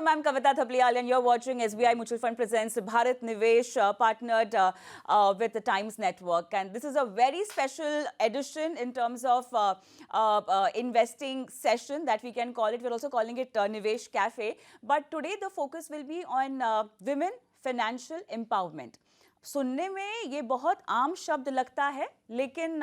Namaskar, I'm Kavita Thapliyal and you're watching SBI Mutual Fund presents Bharat Nivesh partnered with the Times Network. And this is a very special edition in terms of investing session that we can call it. We're also calling it Nivesh Cafe. But today the focus will be on women financial empowerment. सुनने में ये बहुत आम शब्द लगता है, लेकिन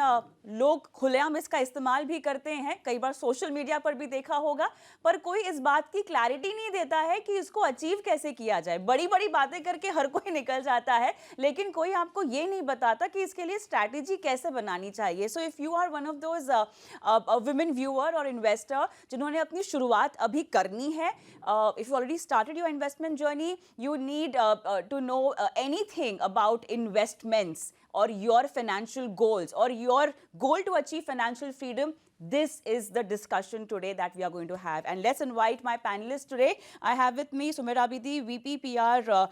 लोग खुलेआम इसका इस्तेमाल भी करते हैं, कई बार सोशल मीडिया पर भी देखा होगा, पर कोई इस बात की क्लैरिटी नहीं देता है कि इसको अचीव कैसे किया जाए। बड़ी बड़ी बातें करके हर कोई निकल जाता है, लेकिन कोई आपको ये नहीं बताता कि इसके लिए स्ट्रैटेजी कैसे बनानी चाहिए। So if you are one of those women viewer और इन्वेस्टर जिन्होंने अपनी शुरुआत अभी करनी है, if you already started your investment journey, you need to know anything about investments or your financial goals or your goal to achieve financial freedom, this is the discussion today that we are going to have. And let's invite my panelists today. I have with me Sumaira Abidi, VP PR,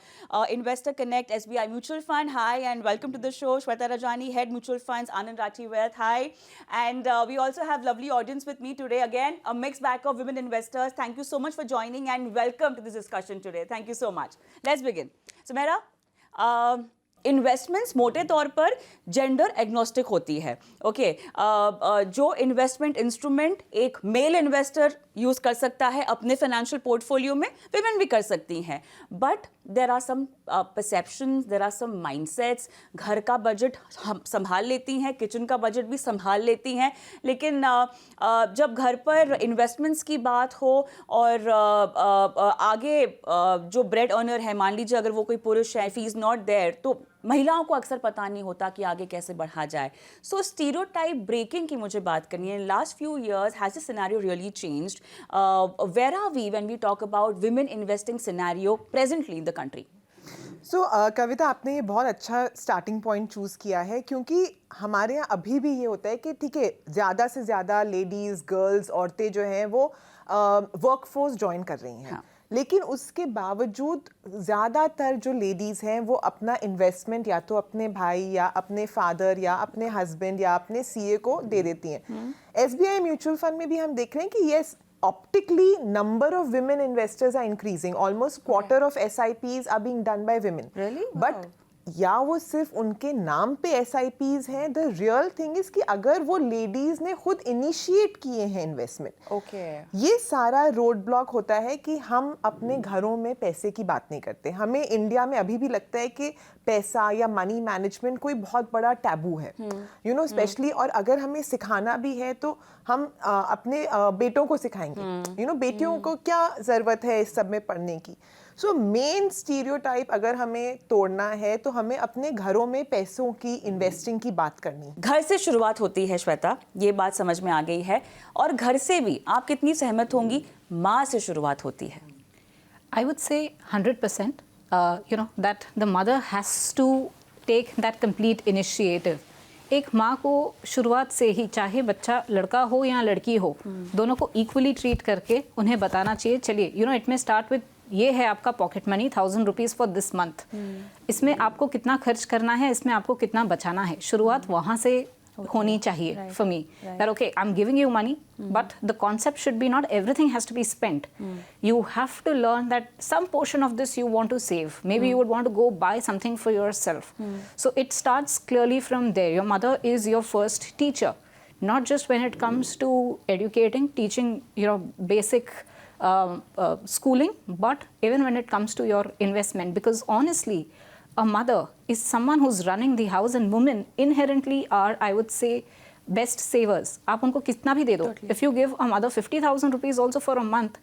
Investor Connect, SBI Mutual Fund. Hi, and welcome to the show. Shweta Rajani, Head Mutual Funds, Anand Rathi Wealth. Hi. And we also have lovely audience with me today. Again, a mixed bag of women investors. Thank you so much for joining and welcome to this discussion today. Thank you so much. Let's begin. Sumaira, investments मोटे तौर पर gender agnostic होती है। Okay, जो investment instrument एक mail investor use कर सकता है अपने फाइनेंशियल पोर्टफोलियो में, विमेन भी कर सकती हैं। But there are some perceptions, there are some mindsets. घर का बजट हम संभाल लेती हैं, किचन का बजट भी संभाल लेती हैं, लेकिन जब घर पर इन्वेस्टमेंट्स की बात हो और आगे जो ब्रेड अर्नर है, मान लीजिए अगर वो कोई पुरुष है, फी इज़ नॉट देयर, तो महिलाओं को अक्सर पता नहीं होता कि आगे कैसे बढ़ा जाए। सो स्टीरियोटाइप ब्रेकिंग की मुझे बात करनी है। Last few years has the scenario really changed? Where are we when we talk about women investing scenario presently in the country? Kavita, आपने ये बहुत अच्छा स्टार्टिंग पॉइंट चूज़ किया है, क्योंकि हमारे यहाँ अभी भी ये होता है कि ठीक है, ज़्यादा से ज़्यादा लेडीज़, गर्ल्स, औरतें जो हैं वो वर्कफोर्स ज्वाइन कर रही हैं। हाँ। लेकिन उसके बावजूद ज़्यादातर जो लेडीज़ हैं वो अपना इन्वेस्टमेंट या तो अपने भाई या अपने फादर या अपने हस्बैंड या अपने सीए को दे देती हैं। एसबीआई म्यूचुअल फंड में भी हम देख रहे हैं कि yes, optically number of women investors are increasing. Almost quarter of SIPs are being done by women. Really? But wow. या वो सिर्फ उनके नाम पे SIPs हैं, द रियल थिंग इज कि अगर वो लेडीज ने खुद इनिशिएट किए हैं इन्वेस्टमेंट, ये सारा रोड ब्लॉक होता है कि हम अपने घरों में पैसे की बात नहीं करते। हमें इंडिया में अभी भी लगता है कि पैसा या मनी मैनेजमेंट कोई बहुत बड़ा टैबू है, यू नो, स्पेशली। और अगर हमें सिखाना भी है तो हम अपने बेटों को सिखाएंगे, यू नो, बेटियों को क्या ज़रूरत है इस सब में पढ़ने की। सो मेन स्टीरियोटाइप अगर हमें तोड़ना है तो हमें अपने घरों में पैसों की इन्वेस्टिंग की बात करनी। घर से शुरुआत होती है श्वेता, ये बात समझ में आ गई है। और घर से भी आप कितनी सहमत होंगी, माँ से शुरुआत होती है? I would say 100%. You know that the mother has to take that complete initiative. एक माँ को शुरुआत से ही, चाहे बच्चा लड़का हो या लड़की हो, दोनों को इक्वली ट्रीट करके उन्हें बताना चाहिए, चलिए, यू नो, इट में स्टार्ट विद ये है आपका pocket money, 1000 rupees for this month. इसमें आपको कितना खर्च करना है, इसमें आपको कितना बचाना है, शुरुआत वहाँ से होनी चाहिए। For me that okay, I am giving you money, but the concept should be not everything has to be spent. You have to learn that some portion of this you want to save, maybe you would want to go buy something for yourself. So it starts clearly from there. Your mother is your first teacher, not just when it comes to educating, teaching, you know, basic schooling, but even when it comes to your investment. Because honestly, a mother is someone who's running the house, and women inherently are, I would say, best savers. आप उनको कितना भी दे दो, if you give a mother 50,000 rupees also for a month,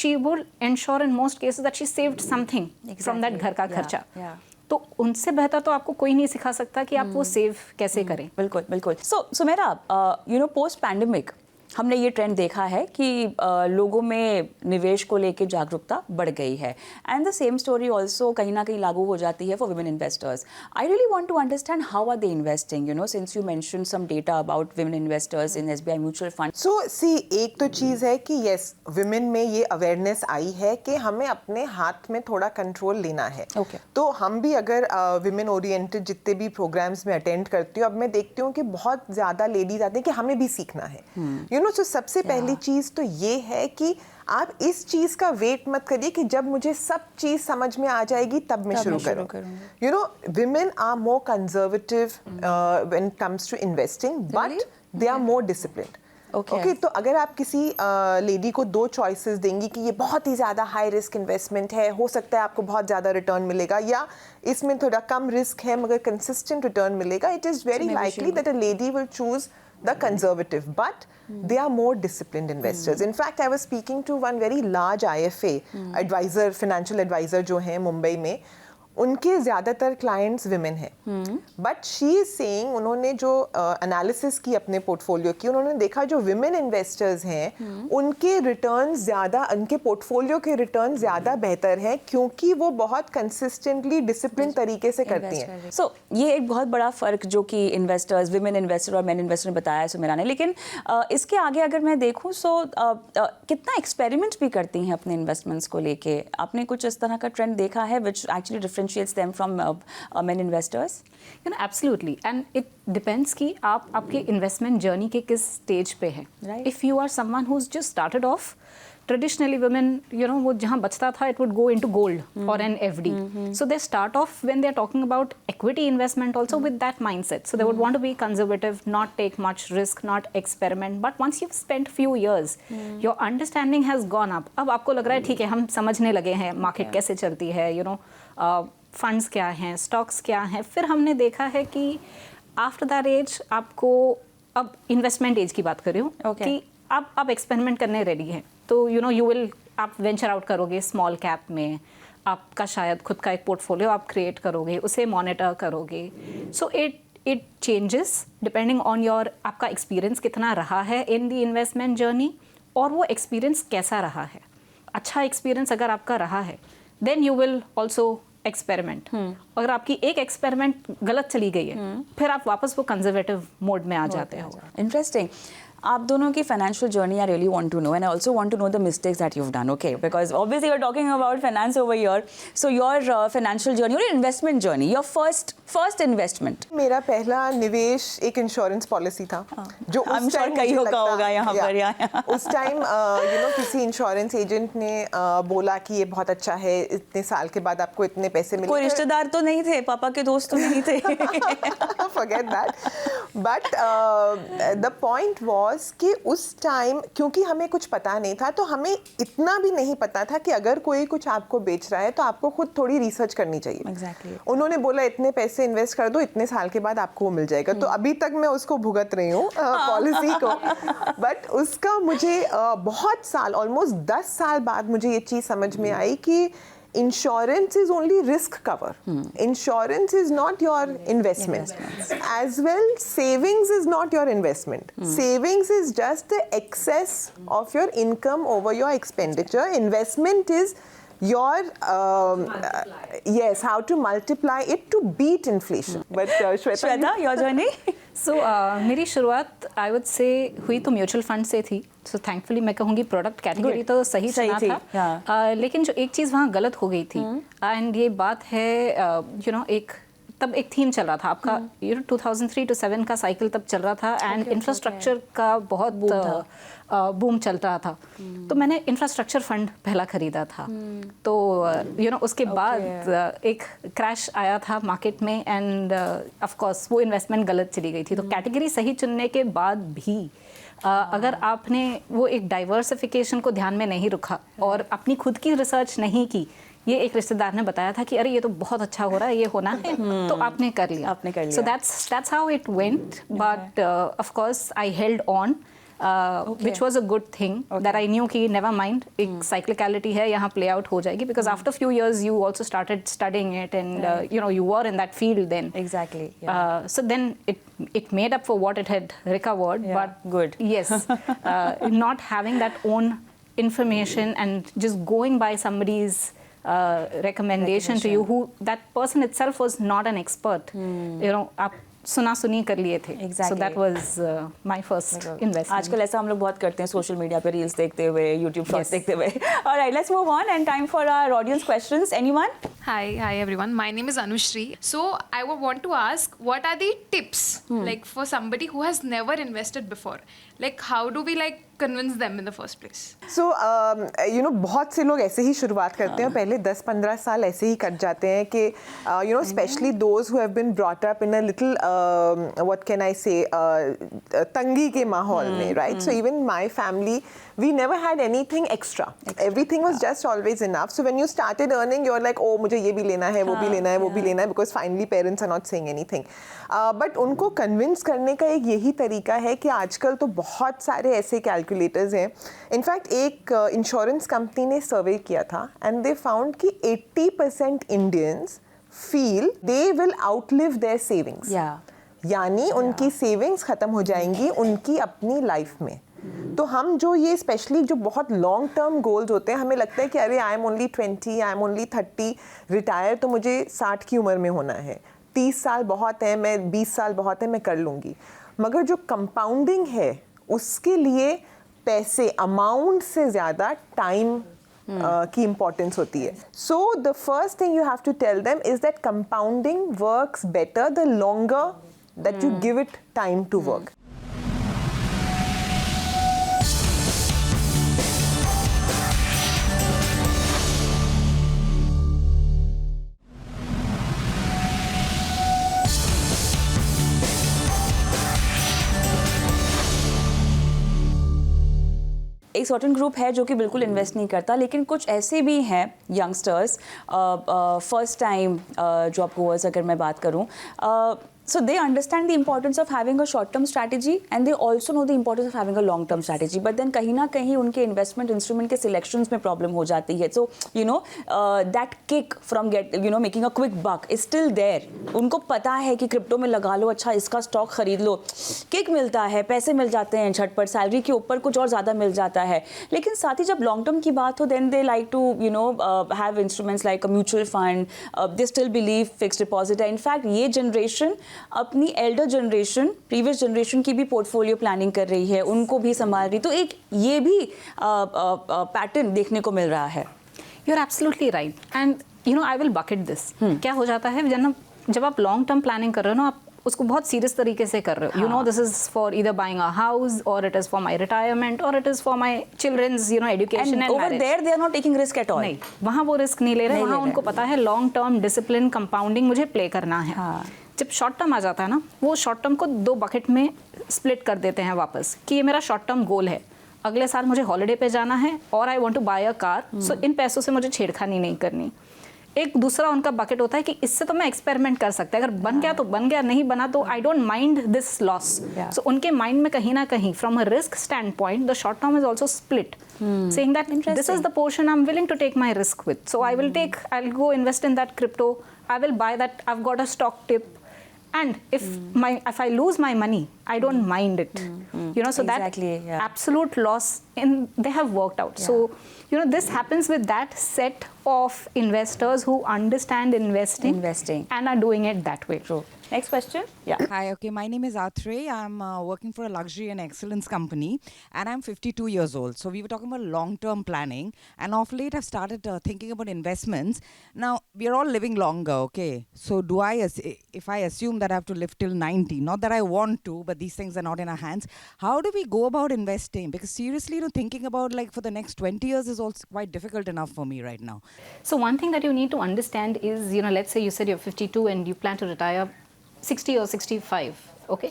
she will ensure in most cases that she saved something from that घर का खर्चा। तो उनसे बेहतर तो आपको कोई नहीं सिखा सकता कि आप वो सेव कैसे करें। बिल्कुल बिल्कुल। So Sumera, you know, post pandemic हमने ये ट्रेंड देखा है कि लोगों में निवेश को लेके जागरूकता बढ़ गई है, and the same story also कहीं ना कहीं लागू हो जाती है for women investors. I really want to understand how are they investing, you know, since you mention some data about women investors in SBI mutual fund. So see, एक तो चीज़ है कि यस, वुमेन में ये अवेयरनेस आई है कि हमें अपने हाथ में थोड़ा कंट्रोल लेना है। तो हम भी अगर वुमेन ओरिएंटेड जितने भी प्रोग्राम्स में अटेंड करती हूँ, अब मैं देखती हूँ कि बहुत ज़्यादा लेडीज आते हैं कि हमें भी सीखना है। so सबसे पहली चीज़ तो ये है कि आप इस चीज़ का वेट मत करिए कि जब मुझे सब चीज़ समझ में आ जाएगी तब मैं शुरू करूँ. Women are more conservative when it comes to investing, but they are more disciplined. Okay, तो अगर आप किसी लेडी को 2 चॉइसेस देंगी कि ये बहुत ही ज़्यादा हाई रिस्क इन्वेस्टमेंट है, हो सकता है आपको बहुत ज़्यादा रिटर्न मिलेगा, या इसमें थोड़ा कम रिस्क है मगर कंसिस्टेंट रिटर्न मिलेगा, it is very likely that a lady will choose the conservative, but they are more disciplined investors. In fact, I was speaking to one very large IFA advisor, financial advisor जो हैं मुंबई में, उनके ज़्यादातर clients women हैं, but she is saying, उन्होंने जो analysis की अपने पोर्टफोलियो की, उन्होंने देखा जो विमेन इन्वेस्टर्स हैं उनके रिटर्न ज़्यादा, उनके पोर्टफोलियो के रिटर्न ज़्यादा बेहतर हैं क्योंकि वो बहुत कंसिस्टेंटली डिसिप्लिन तरीके से करती हैं. सो ये एक बहुत बड़ा फ़र्क जो कि इन्वेस्टर्स, विमेन इन्वेस्टर और मेन इन्वेस्टर ने बताया सुमेरा ने, लेकिन इसके आगे अगर मैं देखूँ कितना एक्सपेरिमेंट भी करती हैं अपने इन्वेस्टमेंट्स को लेके. आपने कुछ इस तरह का ट्रेंड देखा है which actually differentiates them from men investors? Absolutely, and it depends कि आप आपके इन्वेस्टमेंट जर्नी के किस स्टेज पे हैं. If you are someone who's just started off, traditionally women, वो जहाँ बचता था, it would go into gold or an FD. So they start off when they're talking about equity investment also with that mindset. So they would want to be conservative, not take much risk, not experiment. But once you've spent few years, your understanding has gone up. अब आपको लग रहा है ठीक है, हम समझने लगे हैं मार्केट कैसे चलती है, फंड्स क्या हैं, स्टॉक्स क्या हैं. फिर हमने देखा है कि आफ्टर दैट एज आपको, अब इन्वेस्टमेंट एज की बात कर रही हूँ, कि आप एक्सपेरिमेंट करने रेडी हैं, तो यू विल, आप वेंचर आउट करोगे स्मॉल कैप में, आपका शायद खुद का एक पोर्टफोलियो आप क्रिएट करोगे, उसे मॉनिटर करोगे. So it changes depending on your, आपका एक्सपीरियंस कितना रहा है इन द इन्वेस्टमेंट जर्नी, और वो एक्सपीरियंस कैसा रहा है. अच्छा एक्सपीरियंस अगर आपका रहा है, then you will also experiment. अगर आपकी एक एक्सपेरिमेंट गलत चली गई है, फिर आप वापस वो कंजर्वेटिव मोड में आ जाते हो. इंटरेस्टिंग. आप दोनों की financial journey I really want to know, and I also want to know the mistakes that you've done, okay? Because obviously we're talking about finance over here. So your financial journey, your investment journey, your first investment. मेरा पहला निवेश एक insurance policy था, जो उस time कहीं होगा यहाँ पर. उस टाइम किसी इंश्योरेंस एजेंट ने बोला कि ये बहुत अच्छा है, इतने साल के बाद आपको इतने पैसे मिलेंगे. कोई रिश्तेदार तो नहीं थे, पापा के दोस्त तो नहीं थे. Forget that. But the point was कि उस टाइम क्योंकि हमें कुछ पता नहीं था, तो हमें इतना भी नहीं पता था कि अगर कोई कुछ आपको बेच रहा है तो आपको खुद थोड़ी रिसर्च करनी चाहिए. Exactly. उन्होंने बोला इतने पैसे इन्वेस्ट कर दो, इतने साल के बाद आपको वो मिल जाएगा. तो अभी तक मैं उसको भुगत रही हूँ पॉलिसी को. बट उसका मुझे बहुत साल, ऑलमोस्ट 10 साल बाद मुझे ये चीज़ समझ में आई कि insurance is only risk cover. Insurance is not your investment. As well, savings is not your investment. Savings is just the excess of your income over your expenditure. Investment is your yes, how to multiply it to beat inflation. But Shweta, your journey? So मेरी शुरुआत I would say हुई तो mutual fund से थी. So thankfully मैं कहूँगी product category तो सही चुना था, लेकिन जो एक चीज़ वहाँ गलत हो गई थी, एंड ये बात है एक तब एक थीम चल रहा था आपका 2003 to 7 का साइकिल तब चल रहा था, एंड इंफ्रास्ट्रक्चर का बहुत बूम चल रहा था. तो मैंने इंफ्रास्ट्रक्चर फंड पहला खरीदा था. तो उसके बाद एक क्रैश आया था मार्केट में, एंड ऑफ कोर्स वो इन्वेस्टमेंट गलत चली गई थी. तो कैटेगरी सही चुनने के बाद भी अगर आपने वो एक डाइवर्सिफिकेशन को ध्यान में नहीं रखा और अपनी खुद की रिसर्च नहीं की, ये एक रिश्तेदार ने बताया था कि अरे ये तो बहुत अच्छा हो रहा है, ये होना है, तो आपने कर लिया. So that's how it went. But of course I held on, which was a good thing, that I knew कि never mind, एक cyclicality है, यहाँ play out हो जाएगी, because after few years you also started studying it, and you were in that field then. Exactly. So then it made up for what it had recovered. But good. Yes, not having that own information and just going by somebody's recommendation to you, who that person itself was not an expert. आप सुना सुनी कर लिए थे. So that was my first investment. आजकल ऐसा हम लोग बहुत करते हैं सोशल मीडिया पे रील्स देखते हुए, यूट्यूब शॉर्ट्स देखते हुए. Alright, let's move on, and time for our audience questions. Anyone? Hi everyone. My name is Anushri. So I would want to ask, what are the tips like for somebody who has never invested before? Like how do we like convince them in the first place? So बहुत से लोग ऐसे ही शुरुआत करते हैं, पहले 10-15 साल ऐसे ही कट जाते हैं कि especially those who have been brought up in a little what can I say तंगी के माहौल में, right? So even my family, we never had anything extra. Everything was just always enough. So when you started earning, you're like, oh मुझे ये भी लेना है, वो भी लेना है, वो भी लेना है, because finally parents are not saying anything. But उनको convince करने का एक यही तरीका है कि आजकल तो बहुत सारे ऐसे कैलकुलेटर्स हैं. इनफैक्ट एक इंश्योरेंस कंपनी ने सर्वे किया था एंड दे फाउंड कि 80% Indians feel they will outlive their savings. यानी उनकी सेविंग्स खत्म हो जाएंगी उनकी अपनी लाइफ में. तो हम जो ये स्पेशली जो बहुत लॉन्ग टर्म गोल्स होते हैं, हमें लगता है कि अरे I am only 20, I am only 30, retire तो मुझे 60 की उम्र में होना है, 30 साल बहुत है, मैं 20 साल बहुत है, मैं कर लूँगी. मगर जो कंपाउंडिंग है उसके लिए पैसे अमाउंट से ज़्यादा टाइम की इम्पोर्टेंस होती है. So the first thing you have to tell them is that compounding works better the longer that you give it time to work. एक सर्टेन ग्रुप है जो कि बिल्कुल इन्वेस्ट नहीं करता, लेकिन कुछ ऐसे भी हैं youngsters, first time job goers अगर मैं बात करूं, so they understand the importance of having a short term strategy and they also know the importance of having a long term strategy, but then कहीं ना कहीं उनके investment instrument के selections में problem हो जाती है. So you know that kick from making a quick buck is still there. उनको पता है कि क्रिप्टो में लगा लो, अच्छा इसका स्टॉक खरीद लो, किक मिलता है, पैसे मिल जाते हैं झटपट, सैलरी के ऊपर कुछ और ज़्यादा मिल जाता है. लेकिन साथ ही जब लॉन्ग टर्म की बात हो, then they like to have instruments like a mutual fund. They still believe fixed deposit. In fact ये generation अपनी एल्डर जनरेशन, प्रीवियस जनरेशन की भी पोर्टफोलियो प्लानिंग कर रही है, उनको भी संभाल रही. तो एक ये भी पैटर्न देखने को मिल रहा है. You are absolutely right and I will bucket this. क्या हो जाता है जब आप लॉन्ग टर्म प्लानिंग कर रहे हो ना, आप उसको बहुत सीरियस तरीके से कर रहे हो. You know this is for either buying a house और it is for my retirement और it is for my children's education and over there they are not taking risk at all. नहीं, वहाँ वो रिस्क नहीं ले रहे. वहाँ उनको पता है लॉन्ग टर्म डिसिप्लिन कंपाउंडिंग मुझे प्ले करना है. जब शॉर्ट टर्म आ जाता है ना, वो शॉर्ट टर्म को 2 बकेट में स्प्लिट कर देते हैं वापस कि ये मेरा शॉर्ट टर्म गोल है, अगले साल मुझे हॉलिडे पे जाना है और I want to buy a car, so इन पैसों से मुझे छेड़खानी नहीं करनी. एक दूसरा उनका बकेट होता है कि इससे तो मैं एक्सपेरिमेंट कर सकता है, अगर बन गया तो बन गया, नहीं बना तो I don't mind this loss. So उनके माइंड में कहीं ना कहीं from a risk standpoint the short term is also split, saying that this is the portion I'm willing to take my risk with. So I'll go invest in that crypto, I will buy that, I've got a stock tip. And if I lose my money, I don't mind it. So exactly, that absolute loss they have worked out. So this happens with that set of investors who understand investing and are doing it that way. True. Next question. Yeah. Hi, okay, my name is Atrey. I'm working for a luxury and excellence company and I'm 52 years old. So we were talking about long-term planning and of late I've started thinking about investments. Now, we're all living longer, okay? So if I assume that I have to live till 90, not that I want to, but these things are not in our hands, how do we go about investing? Because seriously, thinking about like for the next 20 years is also quite difficult enough for me right now. So one thing that you need to understand is, let's say you said you're 52 and you plan to retire 60 or 65, okay?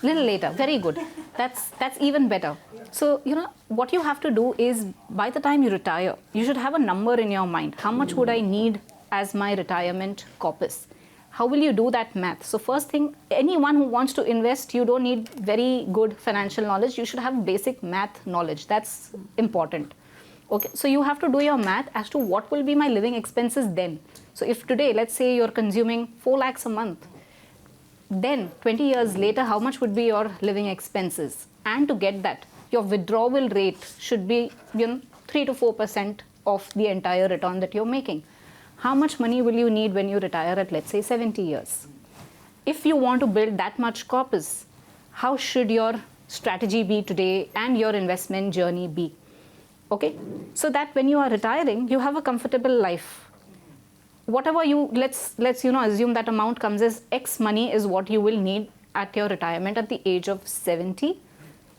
Little later, very good. That's even better. So, what you have to do is by the time you retire, you should have a number in your mind. How much would I need as my retirement corpus? How will you do that math? So first thing, anyone who wants to invest, you don't need very good financial knowledge. You should have basic math knowledge. That's important. Okay, so you have to do your math as to what will be my living expenses then. So if today, let's say you're consuming 4 lakhs a month, then 20 years later, how much would be your living expenses? And to get that, your withdrawal rate should be 3 to 4% of the entire return that you're making. How much money will you need when you retire at, let's say, 70 years? If you want to build that much corpus, how should your strategy be today and your investment journey be? Okay, so that when you are retiring, you have a comfortable life. whatever you, let's you know, assume that amount comes as X money is what you will need at your retirement at the age of 70.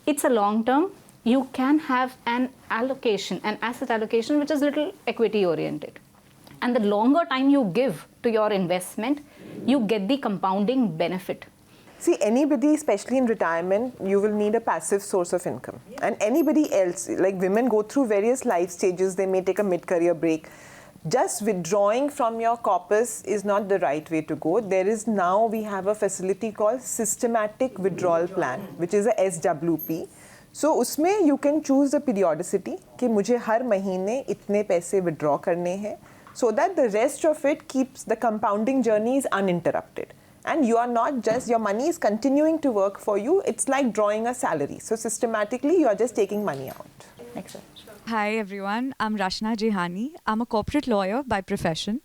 It's a long term. You can have an allocation, an asset allocation, which is little equity oriented. And the longer time you give to your investment, you get the compounding benefit. See, anybody, especially in retirement, you will need a passive source of income. And anybody else, like women go through various life stages, they may take a mid-career break. Just withdrawing from your corpus is not the right way to go. There is now, we have a facility called Systematic Withdrawal Plan, which is a SWP. So उसमें you can choose the periodicity कि मुझे हर महीने इतने पैसे withdraw करने हैं, so that the rest of it keeps the compounding journey is uninterrupted. And you are not just, your money is continuing to work for you. It's like drawing a salary. So systematically, you are just taking money out. Excellent. Hi everyone, I'm Rashna Jehani. I'm a corporate lawyer by profession.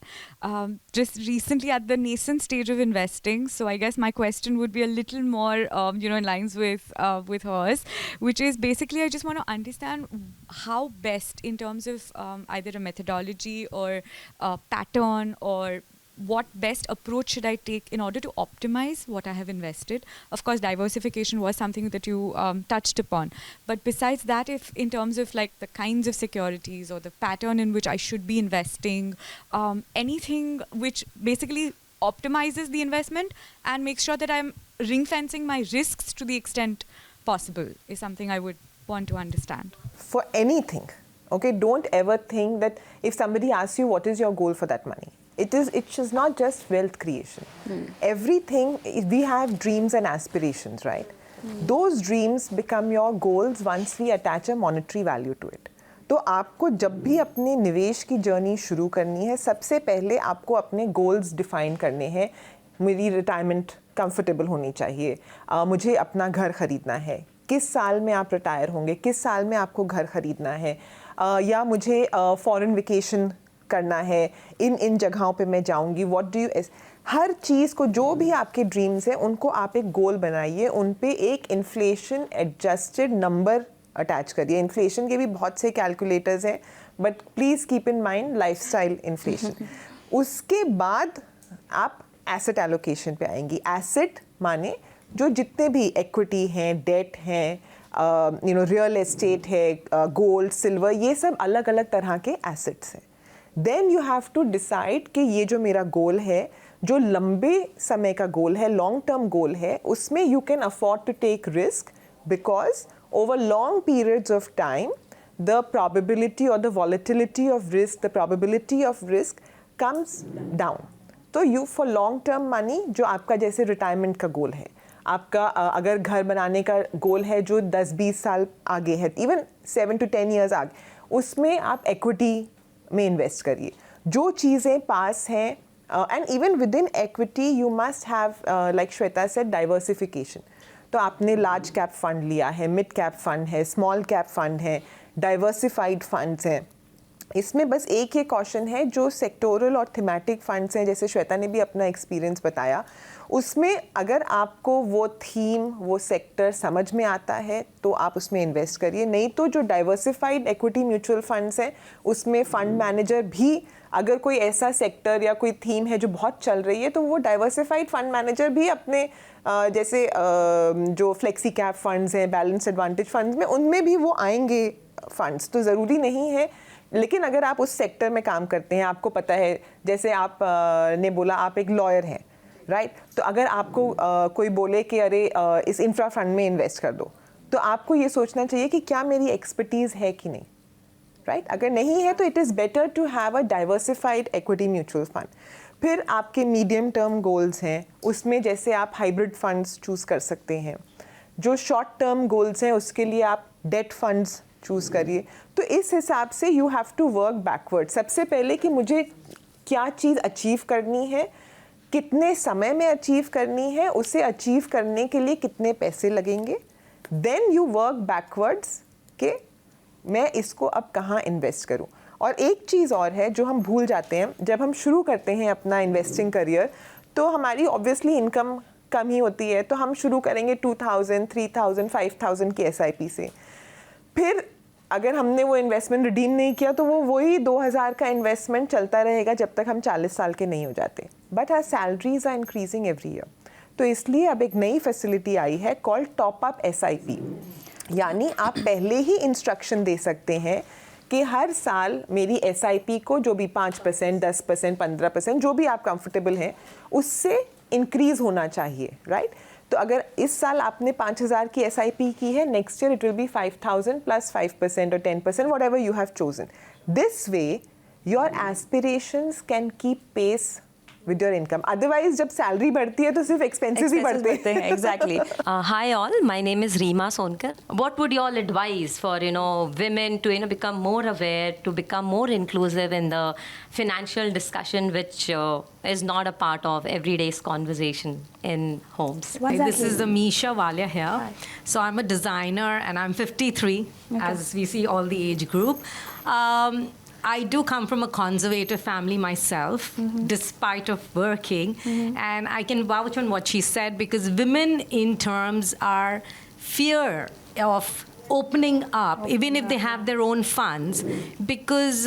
Just recently at the nascent stage of investing, so I guess my question would be a little more, in lines with hers, which is basically I just want to understand how best in terms of either a methodology or a pattern or what best approach should I take in order to optimize what I have invested. Of course, diversification was something that you touched upon. But besides that, if in terms of like the kinds of securities or the pattern in which I should be investing, anything which basically optimizes the investment and makes sure that I'm ring-fencing my risks to the extent possible is something I would want to understand. For anything, okay, don't ever think that if somebody asks you what is your goal for that money, it is not just wealth creation. Everything, we have dreams and aspirations, right? Those dreams become your goals once we attach a monetary value to it. तो आपको जब भी अपने निवेश की journey शुरू करनी है, सबसे पहले आपको अपने गोल्स डिफाइन करने हैं. मेरी रिटायरमेंट कंफर्टेबल होनी चाहिए, मुझे अपना घर खरीदना है, किस साल में आप रिटायर होंगे, किस साल में आपको घर खरीदना है, या मुझे फॉरेन वेकेशन करना है, इन जगहों पे मैं जाऊंगी. व्हाट डू यू, हर चीज़ को, जो भी आपके ड्रीम्स हैं उनको आप एक गोल बनाइए, उन पे एक इन्फ्लेशन एडजस्टेड नंबर अटैच करिए. इन्फ्लेशन के भी बहुत से कैलकुलेटर्स हैं, but please keep in mind lifestyle inflation. उसके बाद आप एसेट एलोकेशन पे आएंगी. एसेट माने जो जितने भी इक्विटी हैं, डेट हैं, रियल एस्टेट है, गोल्ड, सिल्वर, ये सब अलग अलग तरह के एसेट्स हैं. Then you have to decide कि ये जो मेरा गोल है, जो लंबे समय का गोल है, लॉन्ग टर्म गोल है, उसमें you can afford to take risk because over long periods of time the probability or the volatility of risk, the probability of risk comes down. तो you for long term money, जो आपका जैसे retirement का गोल है, आपका अगर घर बनाने का गोल है जो 10-20 साल आगे है, इवन 7 to 10 years आगे, उसमें आप इक्विटी में इन्वेस्ट करिए. जो चीज़ें पास हैं, and even with in equity you must have, like Shweta said, diversification. तो आपने लार्ज कैप फंड लिया है, मिड कैप फंड है, स्मॉल कैप फंड है, डाइवर्सिफाइड फंड्स हैं. इसमें बस एक ही कॉशन है, जो सेक्टोरल और थीमेटिक फंड्स हैं, जैसे श्वेता ने भी अपना एक्सपीरियंस बताया, उसमें अगर आपको वो थीम, वो सेक्टर समझ में आता है तो आप उसमें इन्वेस्ट करिए. नहीं तो जो डाइवर्सिफाइड इक्विटी म्यूचुअल फंड्स हैं, उसमें फंड मैनेजर भी अगर कोई ऐसा सेक्टर या कोई थीम है जो बहुत चल रही है, तो वो डाइवर्सिफाइड फंड मैनेजर भी अपने जैसे जो फ्लेक्सी कैप फंड्स हैं, बैलेंस एडवांटेज फंड्स में, उनमें भी वो आएंगे फंड्स. तो ज़रूरी नहीं है, लेकिन अगर आप उस सेक्टर में काम करते हैं, आपको पता है, जैसे आप ने बोला आप एक लॉयर हैं, राइट? तो अगर आपको कोई बोले कि अरे इस इंफ्रा फंड में इन्वेस्ट कर दो, तो आपको ये सोचना चाहिए कि क्या मेरी एक्सपर्टीज़ है कि नहीं, राइट? अगर नहीं है तो it is better to have a diversified equity mutual fund. फिर आपके मीडियम टर्म गोल्स हैं, उसमें जैसे आप हाइब्रिड फंड्स चूज़ कर सकते हैं. जो शॉर्ट टर्म गोल्स हैं उसके लिए आप डेट फंड्स चूज़ करिए. तो इस हिसाब से you have to work backward. सबसे पहले कि मुझे क्या चीज़ अचीव करनी है, कितने समय में अचीव करनी है, उसे अचीव करने के लिए कितने पैसे लगेंगे. देन यू वर्क बैकवर्ड्स कि मैं इसको अब कहाँ इन्वेस्ट करूँ. और एक चीज़ और है जो हम भूल जाते हैं, जब हम शुरू करते हैं अपना इन्वेस्टिंग करियर, तो हमारी ऑब्वियसली इनकम कम ही होती है, तो हम शुरू करेंगे 2000, 3000, 5000 की SIP से. फिर अगर हमने वो इन्वेस्टमेंट रिडीम नहीं किया तो वो वही 2000 का इन्वेस्टमेंट चलता रहेगा जब तक हम 40 साल के नहीं हो जाते. But our salaries are increasing every year. तो इसलिए अब एक नई फैसिलिटी आई है कॉल्ड टॉप अप SIP. यानी आप पहले ही इंस्ट्रक्शन दे सकते हैं कि हर साल मेरी SIP को जो भी 5%, 10%, 15% जो भी आप कंफर्टेबल हैं उससे इंक्रीज होना चाहिए, राइट? तो अगर इस साल आपने 5000 की SIP की है, next year it will be 5000 plus 5% और 10%, whatever you have chosen. This way your aspirations can keep pace with your income. Otherwise, जब salary बढ़ती है तो सिर्फ expenses ही बढ़ते हैं. Exactly. Hi all, my name is Reema Sonkar. What would you all advise for women to become more aware, to become more inclusive in the financial discussion, which is not a part of everyday's conversation in homes? This is Amisha Walia here. Hi. So I'm a designer and I'm 53, as we see all the age group. I do come from a conservative family myself, despite of working, and I can vouch on what she said, because women in terms are fear of opening up, even if they have their own funds, because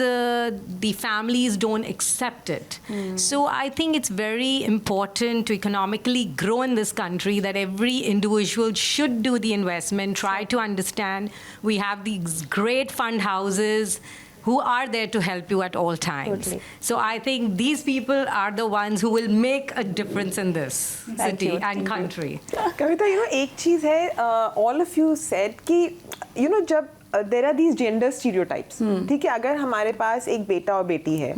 the families don't accept it. So I think it's very important to economically grow in this country, that every individual should do the investment, try to understand. We have these great fund houses who are there to help you at all times. Totally. So I think these people are the ones who will make a difference in this city and country. कविता, एक चीज़ है, all of you said कि जब there are these gender stereotypes, ठीक है? अगर हमारे पास एक बेटा और बेटी है,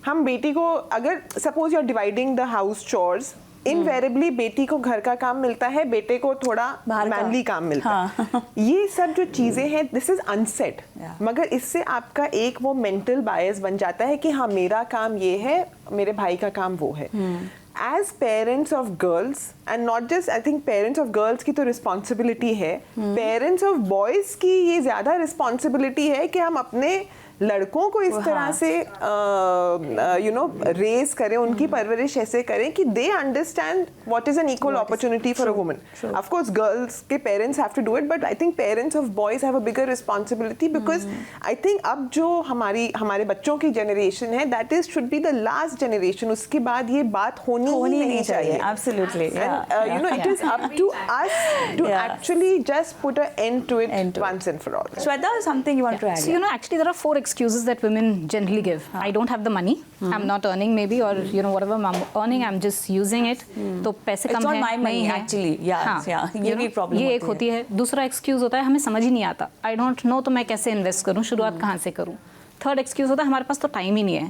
हम बेटी को, अगर suppose you're dividing the house chores, invariably बेटी को घर का काम मिलता है, बेटे को थोड़ा मैनली काम मिलता है. ये सब जो चीजें हैं, दिस इज अनसेड, मगर इससे आपका एक वो मेंटल बायस बन जाता है कि हाँ, मेरा काम ये है, मेरे भाई का काम वो है. As parents of girls, and not just, I think parents of girls की तो रिस्पॉन्सिबिलिटी है, पेरेंट्स ऑफ बॉयज की ये ज्यादा रिस्पॉन्सिबिलिटी है कि हम अपने लड़कों को इस तरह से रेज करें, उनकी परवरिश ऐसे करें कि they understand what is an equal opportunity for a woman. Of course girls के parents have to do it, but I think parents of boys have a bigger responsibility, because I think अब जो हमारे बच्चों की generation है, that is should be the last generation. उसके बाद ये बात होनी नहीं चाहिए. Absolutely. It is up to us to actually just put an end to it once and for all. Shweta, something you want to add? So actually there are 4 excuses that women generally give. I don't have the money, I'm not earning maybe, or whatever I'm earning, I'm just using it. तो पैसे कम है, It's not my money actually. Yeah. ये भी problem ये एक होती है. दूसरा एक्सक्यूज होता है, हमें समझ ही नहीं आता. I don't know तो मैं कैसे इन्वेस्ट करूँ, शुरुआत कहाँ से करूँ. थर्ड एक्सक्यूज होता है, हमारे पास तो टाइम ही नहीं है.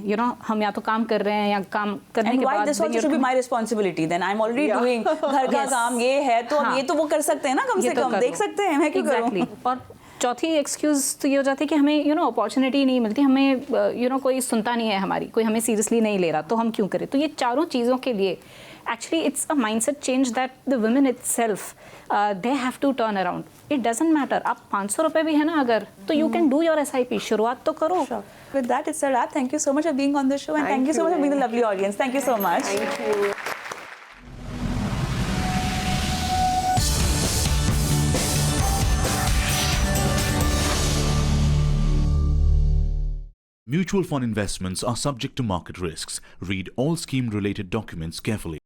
हम या तो काम कर रहे हैं, या काम करने के बाद this also should be my responsibility then. I'm already doing घर का काम, ये है तो हम ये तो वो कर सकते हैं ना, कम से कम देख सकते हैं, मैं क्यों करूँ. और चौथी एक्सक्यूज तो ये हो जाती है कि हमें अपॉर्चुनिटी नहीं मिलती, हमें कोई सुनता नहीं है हमारी, कोई हमें सीरियसली नहीं ले रहा, तो हम क्यों करें. तो ये चारों चीज़ों के लिए actually it's a mindset change that the women itself they have to turn around. It doesn't matter, आप 500 रुपये भी है ना अगर, तो you can do your SIP, शुरुआत तो करो. With that, it's a wrap. Thank you so much for being on the show, and thank you so much for being the lovely audience. Thank you so much. Thank you. Mutual fund investments are subject to market risks. Read all scheme-related documents carefully.